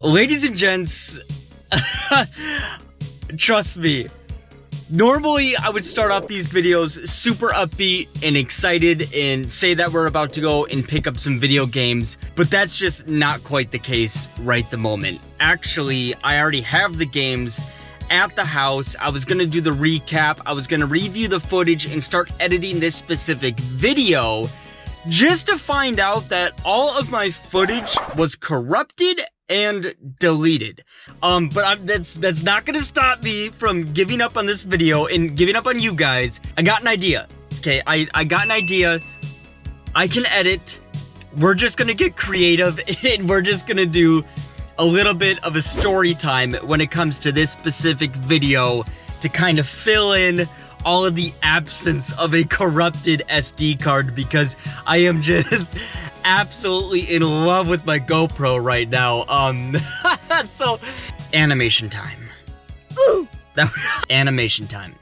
Ladies and gents, trust me, normally I would start off these videos super upbeat and excited and say that we're about to go and pick up some video games, but that's just not quite the case right the moment. Actually, I already have the games at the house. I was gonna do the recap, I was gonna review the footage and start editing this specific video, just to find out that all of my footage was corrupted and deleted. But that's not gonna stop me from giving up on this video and giving up on you guys. I got an idea. Okay, I got an idea. I can edit. We're just gonna get creative and we're just gonna do a little bit of a story time when it comes to this specific video to kind of fill in all of the absence of a corrupted SD card, because I am just absolutely in love with my GoPro right now. So animation time. Woo! Animation time.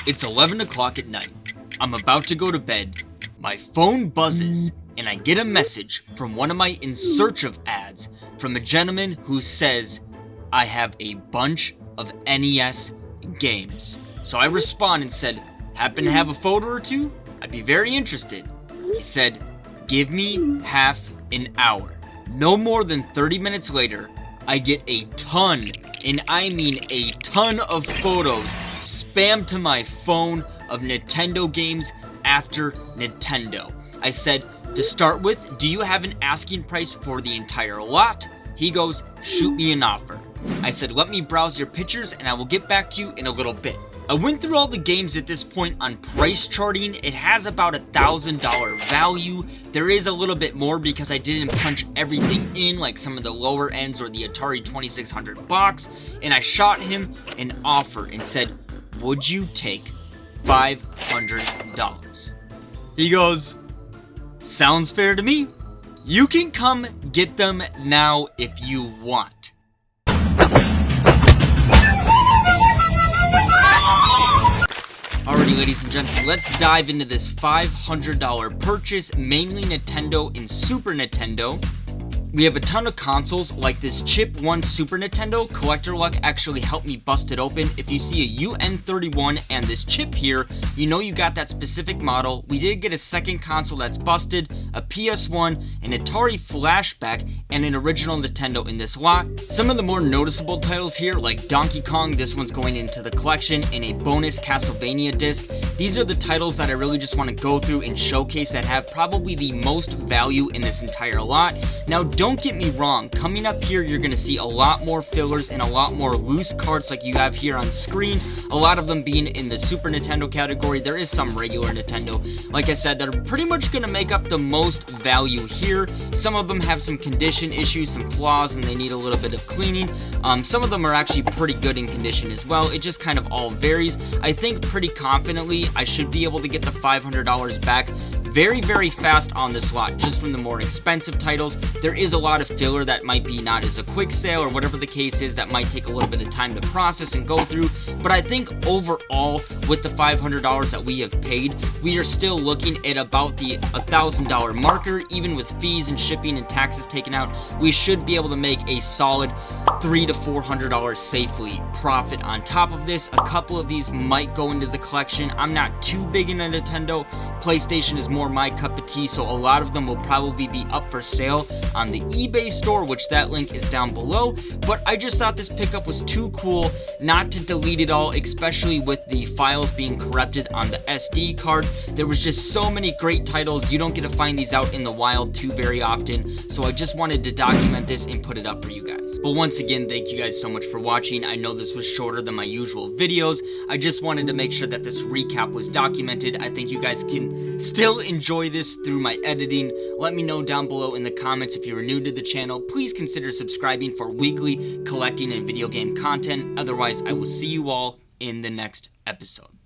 It's 11 o'clock at night. I'm about to go to bed. My phone buzzes and I get a message from one of my In Search of ads from a gentleman who says, I have a bunch of NES games. So I respond and said, happen to have a photo or two? I'd be very interested. He said, give me half an hour. No more than 30 minutes later, I get a ton, and I mean a ton of photos spammed to my phone of Nintendo games after Nintendo. I said, to start with, do you have an asking price for the entire lot? He goes, shoot me an offer. I said, let me browse your pictures and I will get back to you in a little bit. I went through all the games at this point on price charting. It has about $1,000 value. There is a little bit more because I didn't punch everything in, like some of the lower ends or the Atari 2600 box. And I shot him an offer and said, would you take $500? He goes, sounds fair to me. You can come get them now if you want. Alrighty, ladies and gents, let's dive into this $500 purchase, mainly Nintendo and Super Nintendo. We have a ton of consoles, like this Chip 1 Super Nintendo. Collector Luck actually helped me bust it open. If you see a UN31 and this chip here, you know you got that specific model. We did get a second console that's busted, a PS1, an Atari Flashback, and an original Nintendo in this lot. Some of the more noticeable titles here, like Donkey Kong, this one's going into the collection, and a bonus Castlevania disc. These are the titles that I really just want to go through and showcase that have probably the most value in this entire lot. Now, don't get me wrong, coming up here you're going to see a lot more fillers and a lot more loose cards like you have here on screen, a lot of them being in the Super Nintendo category. There is some regular Nintendo, like I said, that are pretty much going to make up the most value here. Some of them have some condition issues, some flaws, and they need a little bit of cleaning. Some of them are actually pretty good in condition as well. It just kind of all varies. I think pretty confidently I should be able to get the $500 back very, very fast on this lot, just from the more expensive titles. There is a lot of filler that might be not as a quick sale or whatever the case is, that might take a little bit of time to process and go through, but I think overall with the $500 that we have paid, we are still looking at about the $1,000 marker. Even with fees and shipping and taxes taken out, we should be able to make a solid $300 to $400 safely profit on top of this. A couple of these might go into the collection. I'm not too big into Nintendo. PlayStation is more my cup of tea, so a lot of them will probably be up for sale on the eBay store, which that link is down below. But I just thought this pickup was too cool not to delete it all, especially with the files being corrupted on the SD card. There was just so many great titles. You don't get to find these out in the wild too very often, so I just wanted to document this and put it up for you guys. But once again, thank you guys so much for watching. I know this was shorter than my usual videos. I just wanted to make sure that this recap was documented. I think you guys can still enjoy this through my editing. Let me know down below in the comments if you are new to the channel. Please consider subscribing for weekly collecting and video game content. Otherwise, I will see you all in the next episode.